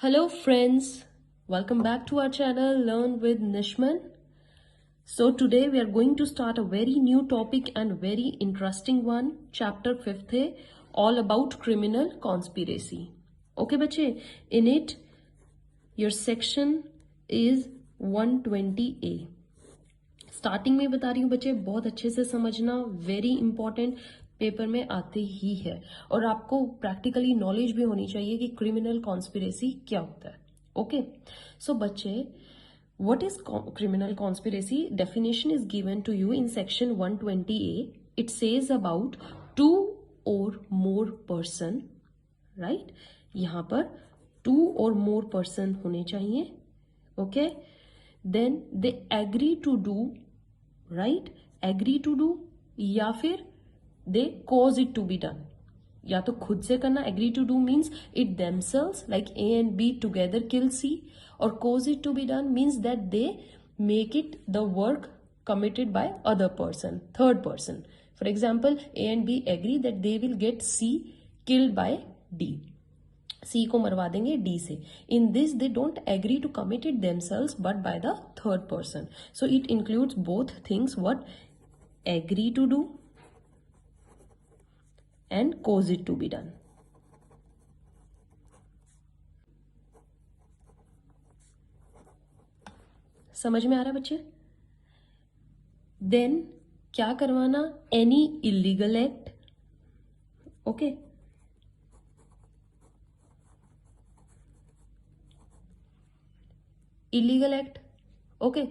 Hello friends, welcome back to our channel Learn with Nishman. So today we are going to start a very new topic and very interesting one. Chapter 5th है all about criminal conspiracy. Okay बच्चे, in it your section is 120A. Starting में बता रही हूँ बच्चे, बहुत अच्छे से समझना, वेरी इंपॉर्टेंट, पेपर में आते ही है और आपको प्रैक्टिकली नॉलेज भी होनी चाहिए कि क्रिमिनल कॉन्स्पिरेसी क्या होता है. ओके सो बच्चे, what is criminal conspiracy? Definition is given to you in section 120A. It says about 2 or more person, right? यहां पर 2 or more पर्सन होने चाहिए. Okay, then they agree to do, right? Agree to do या फिर they cause it to be done. या तो खुद से करना, agree to do means it themselves like A and B together kill C, और cause it to be done means that they make it the work committed by other person, third person. For example, A and B agree that they will get C killed by D. C को मरवा देंगे D से. In this they don't agree to commit it themselves but by the third person. So it includes both things, what? Agree to do and cause it to be done. समझ में आ रहा है बच्चे? Then क्या करवाना? Any illegal act. Okay, illegal act. Okay,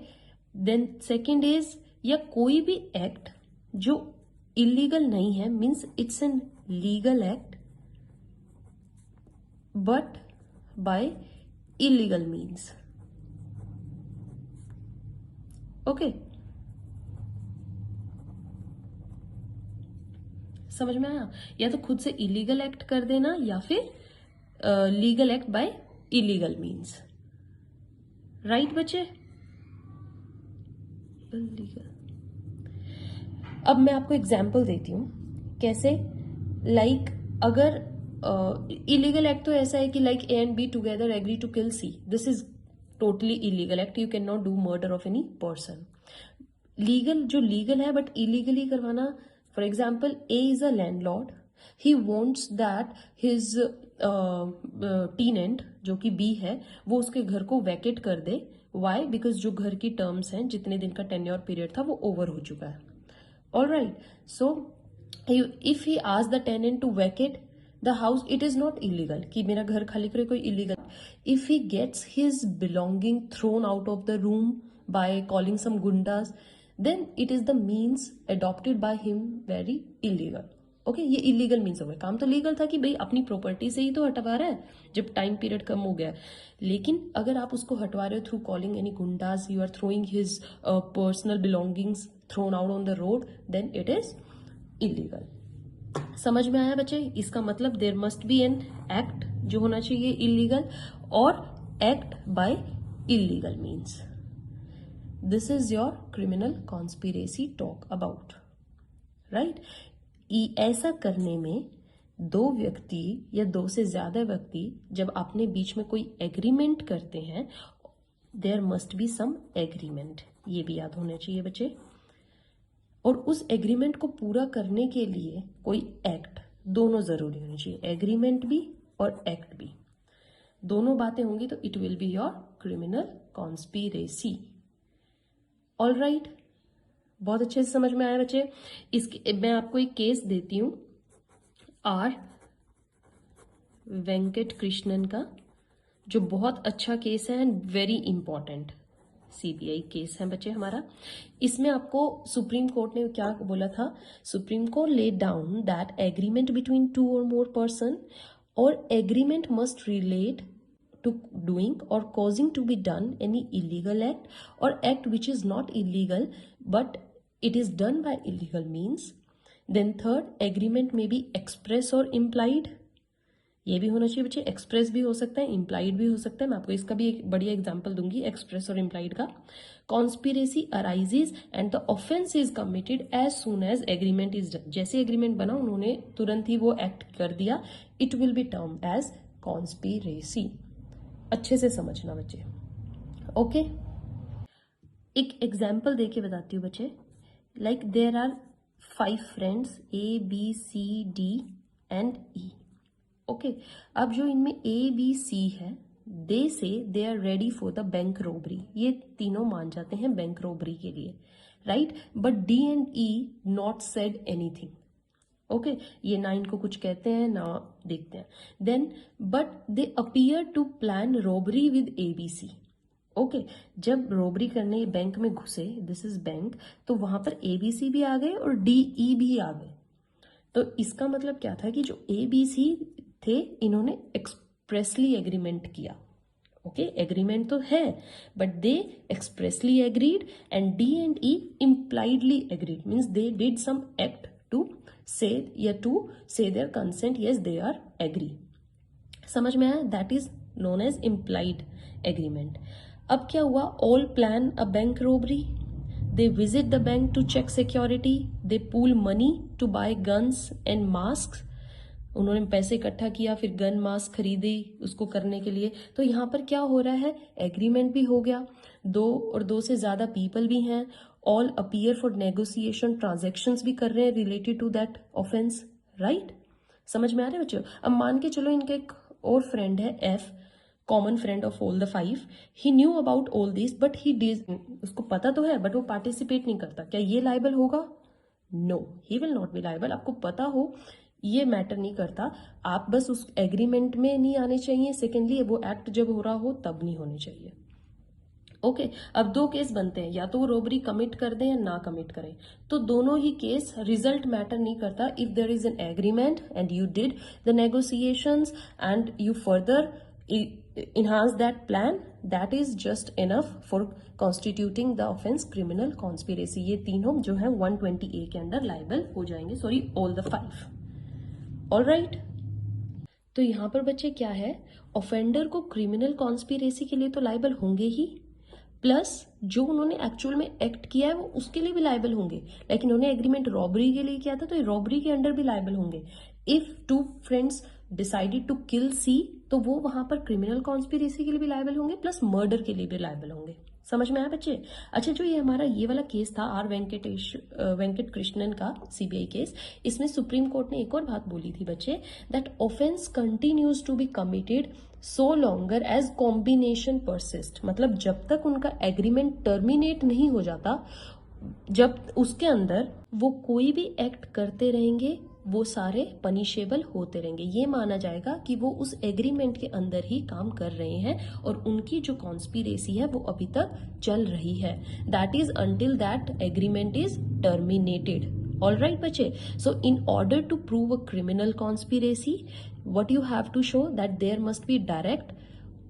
then second is, या कोई भी एक्ट जो इलीगल नहीं है, means it's an legal act but by illegal means. Okay, समझ में आया? या तो खुद से इलीगल एक्ट कर देना या फिर legal act by illegal means. Right बच्चे? इलीगल. अब मैं आपको एग्जाम्पल देती हूं कैसे. लाइक अगर इलीगल एक्ट तो ऐसा है कि like A and B together agree to kill C. This is totally illegal act. You can not do murder of any person. Legal जो लीगल है बट इलीगली करवाना. For example, A is a landlord. He wants that his tenant जो कि B है वो उसके घर को वैकेट कर दे. वाई? बिकॉज जो घर की टर्म्स हैं, जितने दिन का टेन्योर पीरियड था वो ओवर हो चुका है. All right, so if he ask the tenant to vacate the house, it is not illegal कि मेरा घर खाली करे, कोई illegal. If he gets his belonging thrown out of the room by calling some goondas, then it is the means adopted by him very illegal. Okay, ये illegal means हो गया. काम तो लीगल था कि भाई अपनी प्रॉपर्टी से ही तो हटवा रहा है जब टाइम पीरियड कम हो गया. लेकिन अगर आप उसको हटवा रहे हो through calling any goondas, you are throwing his personal belongings thrown out on the road, then it is illegal. समझ में आया बच्चे? इसका मतलब there must be an act जो होना चाहिए इलीगल, और act by illegal means. This is your criminal conspiracy talk about, right? ऐसा करने में दो व्यक्ति या दो से ज्यादा व्यक्ति जब अपने बीच में कोई एग्रीमेंट करते हैं, there must be some agreement. ये भी याद होना चाहिए बच्चे. और उस एग्रीमेंट को पूरा करने के लिए कोई एक्ट, दोनों जरूरी होनी चाहिए. एग्रीमेंट भी और एक्ट भी, दोनों बातें होंगी तो it will be your criminal conspiracy. All right, बहुत अच्छे से समझ में आया बच्चे. इसके मैं आपको एक केस देती हूं आर वेंकट कृष्णन का, जो बहुत अच्छा केस है and very important CBI case है बच्चे हमारा. इसमें आपको सुप्रीम कोर्ट ने क्या बोला था? Supreme Court laid down that agreement between 2 or more person, और agreement must relate to doing or causing to be done any illegal act or act which is not illegal but it is done by illegal means. Then third, agreement may be express or implied. ये भी होना चाहिए बच्चे. Express भी हो सकता है, implied भी हो सकता है. मैं आपको इसका भी एक बढ़िया एग्जांपल दूंगी एक्सप्रेस और इम्प्लाइड का. Conspiracy arises and the offence is committed as soon as agreement is done. जैसे एग्रीमेंट बना उन्होंने तुरंत ही वो एक्ट कर दिया, it will be term as conspiracy. अच्छे से समझना बच्चे। ओके, एक एग्जाम्पल देके बताती हूँ बच्चे। Like there are 5 friends ABCD and E। Okay, अब जो इनमें ABC है, they say they are ready for the bank robbery, ये तीनों मान जाते हैं बैंक रोबरी के लिए, right. But D and E not said anything. Okay, ये ना इनको कुछ कहते हैं ना देखते हैं। Then but they appear to plan robbery with ABC। Okay, जब रोबरी करने बैंक में घुसे, दिस इज बैंक, तो वहां पर ABC भी आ गए और DE भी आ गए। तो इसका मतलब क्या था कि जो ABC थे, इन्होंने एक्सप्रेसली एग्रीमेंट किया। ओके, एग्रीमेंट तो है, but they expressly agreed and D and E impliedly agreed, means they did some act to say या to say their consent, yes they are agree. समझ में आया? That is known as implied agreement. अब क्या हुआ? All plan a bank robbery, they visit the bank to check security, they pool money to buy guns and mask. उन्होंने पैसे इकट्ठा किया, फिर गन मास्क खरीदी उसको करने के लिए। तो यहाँ पर क्या हो रहा है? एग्रीमेंट भी हो गया, 2 और 2 से ज्यादा पीपल भी हैं, all appear for negotiation, transactions भी कर रहे हैं related to that offence, right. समझ में आ रहा है बच्चों? अब मान के चलो इनका एक और फ्रेंड है F, common friend of all the 5, he knew about all this but he did, उसको पता तो है बट वो पार्टिसिपेट नहीं करता, क्या ये लाइबल होगा? No, he will not be liable. आपको पता हो ये मैटर नहीं करता, आप बस उस एग्रीमेंट में नहीं आने चाहिए, सेकेंडली वो एक्ट जब हो रहा हो तब नहीं होने चाहिए। ओके, अब 2 केस बनते हैं, या तो वो रोबरी कमिट कर दें या ना कमिट करें, तो दोनों ही केस रिजल्ट मैटर नहीं करता। If there is an agreement and you did the negotiations and you further enhance that plan, that is just enough for constituting the offense criminal conspiracy। ये तीनों जो है 120A के अंडर लाइबल हो जाएंगे, sorry all the 5। All right, तो यहां पर बच्चे क्या है, ऑफेंडर को क्रिमिनल कॉन्स्पिरेसी के लिए तो लाइबल होंगे ही, प्लस जो उन्होंने एक्चुअल में एक्ट किया है वो उसके लिए भी लाइबल होंगे। लेकिन उन्होंने एग्रीमेंट रॉबरी के लिए किया था तो ये रॉबरी के अंडर भी लाइबल होंगे। If 2 friends decided to kill C, तो वो वहां पर क्रिमिनल कॉन्स्पिरेसी के लिए भी लाइबल होंगे, प्लस मर्डर के लिए भी लाइबल होंगे। समझ में आया बच्चे? अच्छा, जो ये हमारा ये वाला केस था R वेंकट कृष्णन का CBI केस, इसमें सुप्रीम कोर्ट ने एक और बात बोली थी बच्चे, that offence continues to be committed so longer as combination persist. मतलब जब तक उनका एग्रीमेंट टर्मिनेट नहीं हो जाता, जब उसके अंदर वो कोई भी एक्ट करते रहेंगे, वो सारे पनिशेबल होते रहेंगे। ये माना जाएगा कि वो उस एग्रीमेंट के अंदर ही काम कर रहे हैं और उनकी जो कॉन्स्पिरेसी है वो अभी तक चल रही है। That is until that agreement is terminated. All right बच्चे, so in order to prove a criminal conspiracy, what you have to show that there must be direct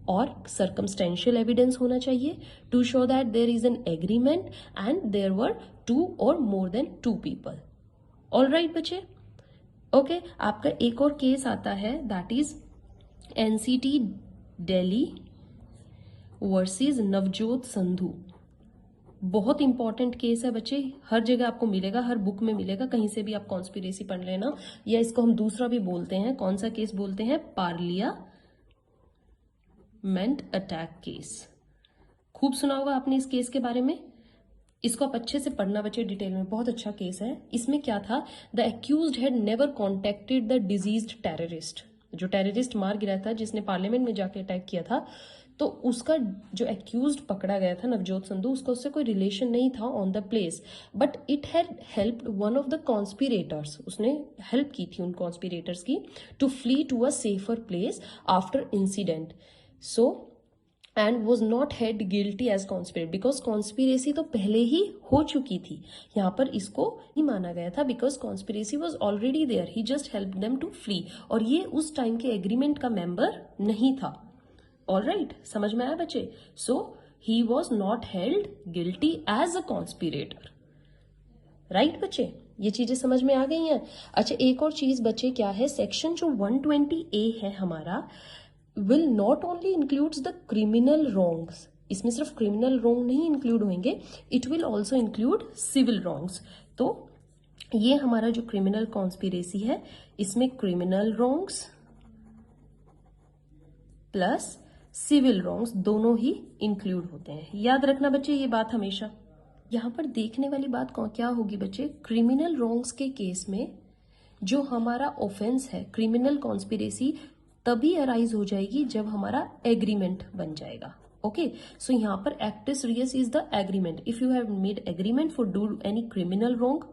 और circumstantial evidence होना चाहिए to show that there is an agreement and there were 2 or more than 2 people। all right बच्चे, okay. आपका एक और case आता है, that is NCT Delhi versus Navjot Sandhu. बहुत इंपॉर्टेंट केस है बच्चे, हर जगह आपको मिलेगा, हर बुक में मिलेगा, कहीं से भी आप कॉन्स्पिरेसी पढ़ लेना, या इसको हम दूसरा भी बोलते हैं। कौन सा केस बोलते हैं? Parliament attack case. खूब सुना होगा आपने इस केस के बारे में, इसको आप अच्छे से पढ़ना बच्चे डिटेल में, बहुत अच्छा केस है। इसमें क्या था? The accused had never contacted the diseased terrorist, जो टेररिस्ट मार गिरा था, जिसने पार्लियामेंट में जाके अटैक किया था, तो उसका जो एक्यूज्ड पकड़ा गया था नवजोत संधू, उसका उससे कोई रिलेशन नहीं था on the place, but it had helped one of the conspirators, उसने हेल्प की थी उन कॉन्स्पिरेटर्स की, to flee to a safer place after incident. So and was not held guilty as conspirate, because conspiracy तो पहले ही हो चुकी थी। यहाँ पर इसको नहीं माना गया था because conspiracy was already there, he just help them to flee, और ये उस टाइम के एग्रीमेंट का मेंबर नहीं था। ऑल राइट, समझ में आया बच्चे? So he was not held guilty as a conspirator. Right बच्चे, ये चीजें समझ में आ गई हैं। अच्छा, एक और चीज बच्चे क्या है, सेक्शन जो 120A है हमारा, will not only includes the criminal wrongs, इसमें सिर्फ क्रिमिनल रॉन्ग नहीं इंक्लूड होंगे, it will also include civil wrongs. तो ये हमारा जो क्रिमिनल कॉन्स्पिरेसी है, इसमें criminal wrongs plus civil wrongs दोनों ही इंक्लूड होते हैं। याद रखना बच्चे ये बात हमेशा। यहां पर देखने वाली बात क्या होगी बच्चे, क्रिमिनल रॉन्ग्स के केस में जो हमारा ऑफेंस है क्रिमिनल कॉन्स्पिरेसी तभी अराइज हो जाएगी जब हमारा एग्रीमेंट बन जाएगा। ओके, सो यहाँ पर actus reus is the agreement. If you have made agreement for do any criminal wrong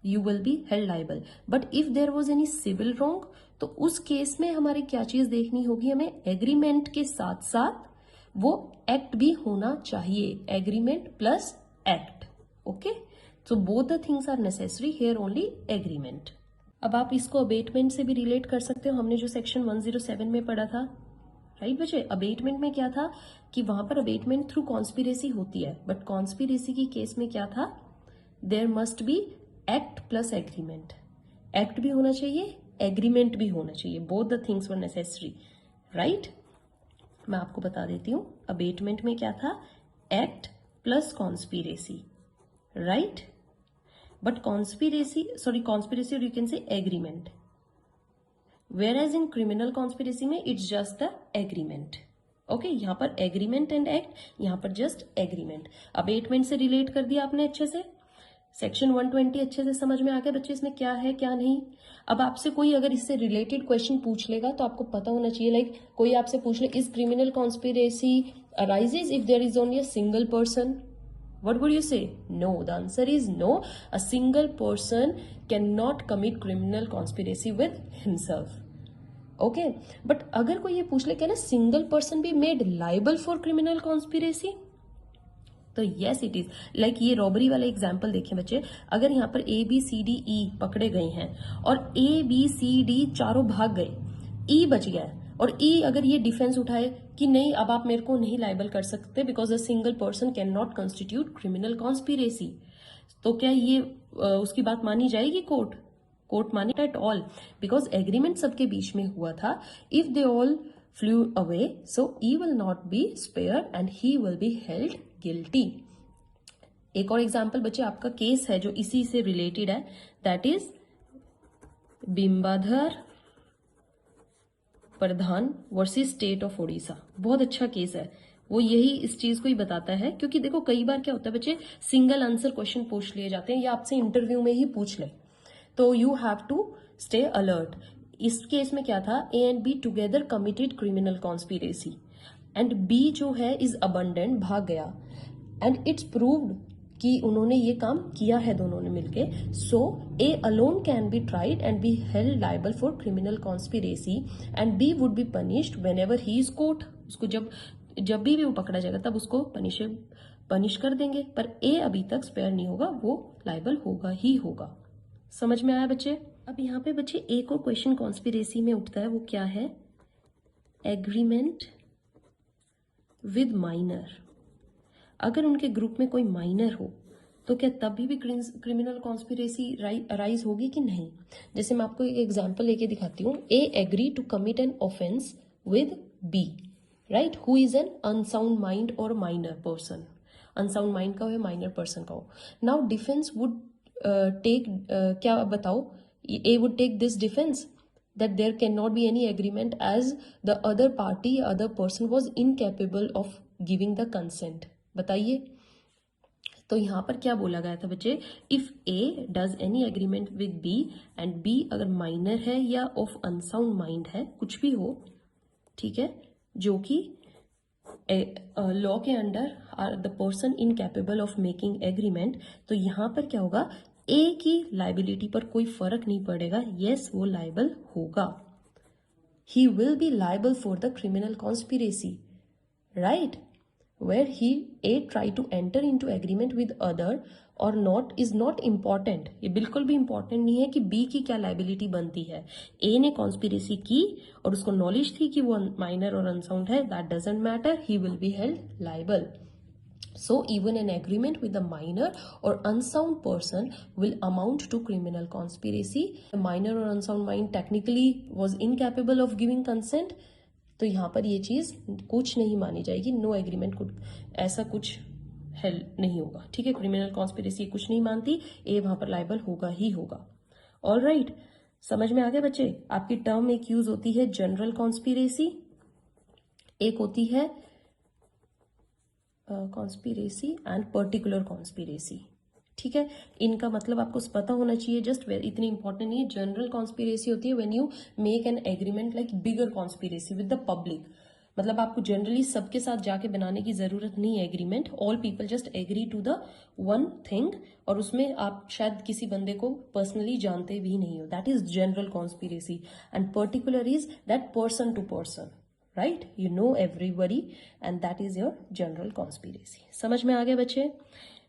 you will be held liable. But if there was any civil wrong, तो उस केस में हमारे क्या चीज देखनी होगी, हमें एग्रीमेंट के साथ साथ वो एक्ट भी होना चाहिए, agreement plus act. Okay, so both the things are necessary, here only agreement. अब आप इसको अबेटमेंट से भी रिलेट कर सकते हो, हमने जो सेक्शन 107 में पढ़ा था, राइट बच्चे। अबेटमेंट में क्या था कि वहां पर अबेटमेंट थ्रू कॉन्स्पिरेसी होती है, बट कॉन्स्पिरेसी की केस में क्या था, there must be act plus agreement. Act भी होना चाहिए, एग्रीमेंट भी होना चाहिए, both the things were necessary, right. मैं आपको बता देती हूं, अबेटमेंट में क्या था, act plus conspiracy, right. But conspiracy और you can say agreement, whereas in criminal conspiracy में it's just the agreement. Okay, यहां पर एग्रीमेंट एंड एक्ट, यहां पर जस्ट एग्रीमेंट। अबेटमेंट से रिलेट कर दिया आपने अच्छे से, सेक्शन 120 अच्छे से समझ में आ गया बच्चे इसमें क्या है क्या नहीं। अब आपसे कोई अगर इससे रिलेटेड क्वेश्चन पूछ लेगा तो आपको पता होना चाहिए, लाइक कोई आपसे पूछ ले, is criminal conspiracy arises if there is only a single person, what would you say? No, the answer is no. A single person cannot commit criminal conspiracy with himself. Okay, but अगर कोई ये पूछ ले क्या ना single person be made liable for criminal conspiracy, तो yes it is. Like ये robbery वाला एग्जाम्पल देखें बच्चे, अगर यहाँ पर ABCDE पकड़े गए हैं और ABCD चारों भाग गए, E बच गया है, और E अगर ये डिफेंस उठाए कि नहीं अब आप मेरे को नहीं लाइबल कर सकते because a single person can not constitute criminal conspiracy, तो क्या ये उसकी बात मानी जाएगी? कोर्ट मानी एट ऑल, बिकॉज एग्रीमेंट सबके बीच में हुआ था। If they all flew away, so E will not be spared and he will be held guilty. एक और एग्जाम्पल बच्चे आपका केस है जो इसी से रिलेटेड है, that is Bimbadhar Pradhan versus state of Odisha. बहुत अच्छा केस है, वो यही इस चीज को ही बताता है, क्योंकि देखो कई बार क्या होता है बच्चे, सिंगल आंसर क्वेश्चन पूछ लिए जाते हैं या आपसे इंटरव्यू में ही पूछ ले, तो you have to stay alert. इस केस में क्या था, A and B together committed criminal conspiracy and B जो है इज अबंडेंट, भाग गया, एंड इट्स प्रूव्ड कि उन्होंने ये काम किया है दोनों ने मिलके। So A alone can be tried and be held liable for criminal conspiracy and B would be punished whenever he is caught. उसको जब भी वो पकड़ा जाएगा तब उसको पनिश कर देंगे, पर ए अभी तक स्पेयर नहीं होगा, वो लाइबल होगा ही होगा। समझ में आया बच्चे? अब यहाँ पे बच्चे एक और क्वेश्चन कॉन्स्पिरेसी में उठता है, वो क्या है, एग्रीमेंट विद माइनर। अगर उनके ग्रुप में कोई माइनर हो तो क्या तभी भी क्रिमिनल कॉन्स्पिरेसी अराइज होगी कि नहीं? जैसे मैं आपको एक एग्जांपल लेके दिखाती हूँ। A agree to commit an offence with B, right, who is an unsound mind और माइनर पर्सन। अनसाउंड माइंड का हो या माइनर पर्सन का हो। नाउ डिफेंस वुड टेक क्या बताओ, A would take this defense that there cannot be any agreement as the other party, other person was incapable of giving the consent। बताइए, तो यहां पर क्या बोला गया था बच्चे, if A does any agreement with B and B अगर माइनर है या ऑफ अनसाउंड माइंड है, कुछ भी हो, ठीक है, जो कि लॉ के under are the person incapable of making agreement, तो यहां पर क्या होगा, ए की लाइबिलिटी पर कोई फर्क नहीं पड़ेगा, यस वो लाइबल होगा, he will be liable for the criminal conspiracy, right, where he a try to enter into agreement with other और नॉट इज नॉट इम्पॉर्टेंट। ये बिल्कुल भी इंपॉर्टेंट नहीं है कि बी की क्या लाइबिलिटी बनती है। ए ने कॉन्स्पिरेसी की और उसको नॉलेज थी कि वो माइनर और अनसाउंड है, that doesn't matter, he will B held liable. So even an agreement with a minor or unsound person will amount to criminal conspiracy. The minor or unsound mind technically was incapable of giving consent. तो यहाँ पर ये चीज कुछ नहीं मानी जाएगी, no agreement कुछ ऐसा कुछ हेल्प नहीं होगा, ठीक है। क्रिमिनल कॉन्स्पिरेसी कुछ नहीं मानती, ए वहां पर लाइबल होगा ही होगा। ऑल राइट, समझ में आ गया बच्चे? आपकी टर्म एक यूज होती है जनरल कॉन्स्पिरेसी, एक होती है कॉन्स्पिरेसी एंड पर्टिकुलर कॉन्स्पिरेसी। ठीक है, इनका मतलब आपको पता होना चाहिए, जस्ट इतनी इंपॉर्टेंट नहीं है। जनरल कॉन्स्पिरेसी होती है when you make an agreement like bigger conspiracy with the public. मतलब आपको जनरली सबके साथ जाके बनाने की जरूरत नहीं है agreement, all people just agree to the one thing, और उसमें आप शायद किसी बंदे को पर्सनली जानते भी नहीं हो, that is general conspiracy. And particular is that person to person, right, you know everybody, and that is your general conspiracy. समझ में आ गया बच्चे?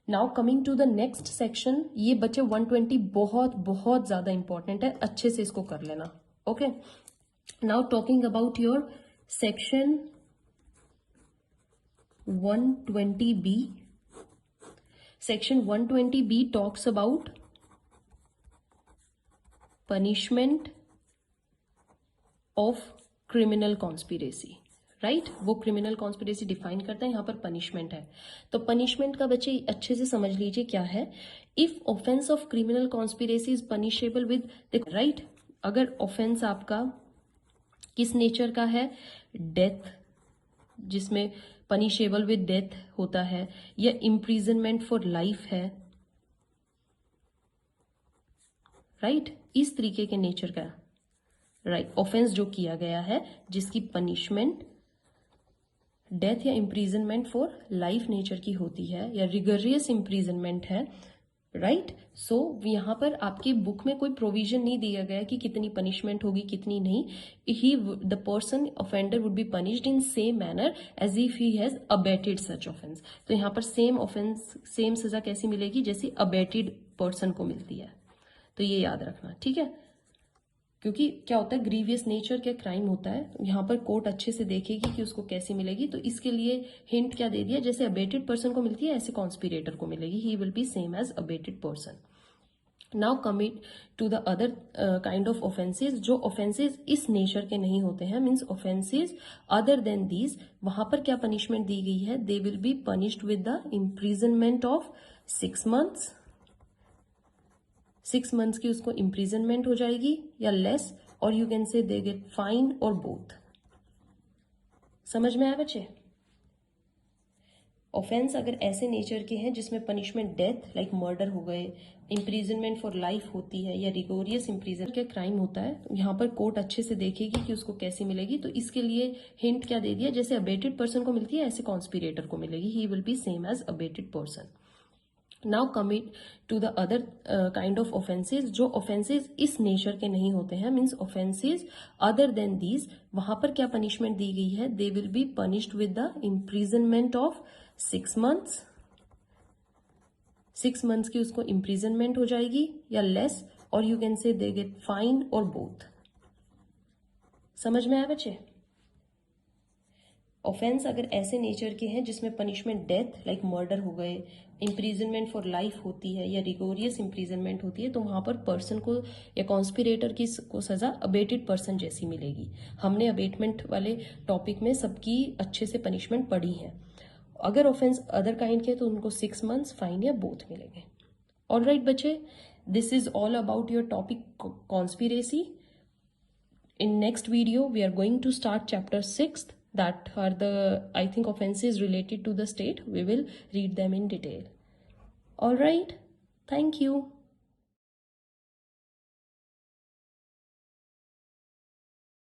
Now coming to the next section, ये बच्चे 120 बहुत बहुत ज्यादा इंपॉर्टेंट है, अच्छे से इसको कर लेना। Okay, now talking about your section 120B. Section 120B talks about punishment of criminal conspiracy. Right, वो क्रिमिनल कॉन्स्पिरेसी डिफाइन करता है, यहाँ पर पनिशमेंट है। तो पनिशमेंट का बच्चे अच्छे से समझ लीजिए क्या है। If offence of criminal conspiracy is punishable with, right, अगर ऑफेंस आपका किस नेचर का है, डेथ, जिसमें पनिशेबल विद डेथ होता है, या इम्प्रिजनमेंट फॉर लाइफ है, राइट, इस तरीके के नेचर का, राइट, ऑफेंस जो किया गया है जिसकी पनिशमेंट डेथ या इम्प्रिजनमेंट फॉर लाइफ नेचर की होती है, या रिगरियस इम्प्रिजनमेंट है, राइट। सो यहाँ पर आपकी बुक में कोई प्रोविजन नहीं दिया गया कि कितनी पनिशमेंट होगी कितनी नहीं। He the person offender would be punished in same manner as if he has abetted such offence. तो यहाँ पर सेम ऑफेंस सेम सजा कैसी मिलेगी, जैसी अबेटेड पर्सन को मिलती है। तो ये याद रखना, ठीक है, क्योंकि क्या होता है, ग्रीवियस नेचर का क्राइम होता है, यहाँ पर कोर्ट अच्छे से देखेगी कि उसको कैसी मिलेगी। तो इसके लिए हिंट क्या दे दिया, जैसे अबेटेड पर्सन को मिलती है ऐसे कॉन्स्पिरेटर को मिलेगी, he will be same as abetted person. Now commit to the other kind of offences, जो ऑफेंसेज इस नेचर के नहीं होते हैं, means offences other than these, वहां पर क्या पनिशमेंट दी गई है, they will be punished with the imprisonment of 6 months। 6 months की उसको इम्प्रिजनमेंट हो जाएगी या लेस, और यू कैन से दे गेट फाइन और बोथ। समझ में आया बच्चे? ऑफेंस अगर ऐसे नेचर के हैं जिसमें पनिशमेंट डेथ लाइक मर्डर हो गए, इम्प्रिजनमेंट फॉर लाइफ होती है, या रिगोरियस इम्प्रिजन का क्राइम होता है, तो यहाँ पर कोर्ट अच्छे से देखेगी कि उसको कैसी मिलेगी। तो इसके लिए हिंट क्या दे दिया, जैसे अबेटेड पर्सन को मिलती है ऐसे कॉन्स्पिरेटर को मिलेगी, he will be same as abetted person. Now commit to the other kind of offences, जो ऑफेंसेज इस नेचर के नहीं होते हैं, means offences other than these, वहां पर क्या पनिशमेंट दी गई है, they will be punished with the imprisonment of 6 months। 6 months की उसको इम्प्रिजनमेंट हो जाएगी या लेस, और यू कैन से दे गेट फाइन और बोथ। समझ में आया बच्चे? ऑफेंस अगर ऐसे नेचर के हैं जिसमें पनिशमेंट डेथ लाइक मर्डर हो गए, इम्प्रिजनमेंट फॉर लाइफ होती है, या रिगोरियस इम्प्रिजनमेंट होती है, तो वहां पर पर्सन को या कॉन्स्पिरेटर की को सजा अबेटेड पर्सन जैसी मिलेगी। हमने अबेटमेंट वाले टॉपिक में सबकी अच्छे से पनिशमेंट पढ़ी है। अगर ऑफेंस अदर काइंड के तो उनको 6 months फाइन या बोथ मिलेंगे। ऑलराइट बच्चे, this is all about your topic conspiracy. In next video, we are going to start chapter 6, that are the, I think, offenses related to the state. We will read them in detail. All right. Thank you.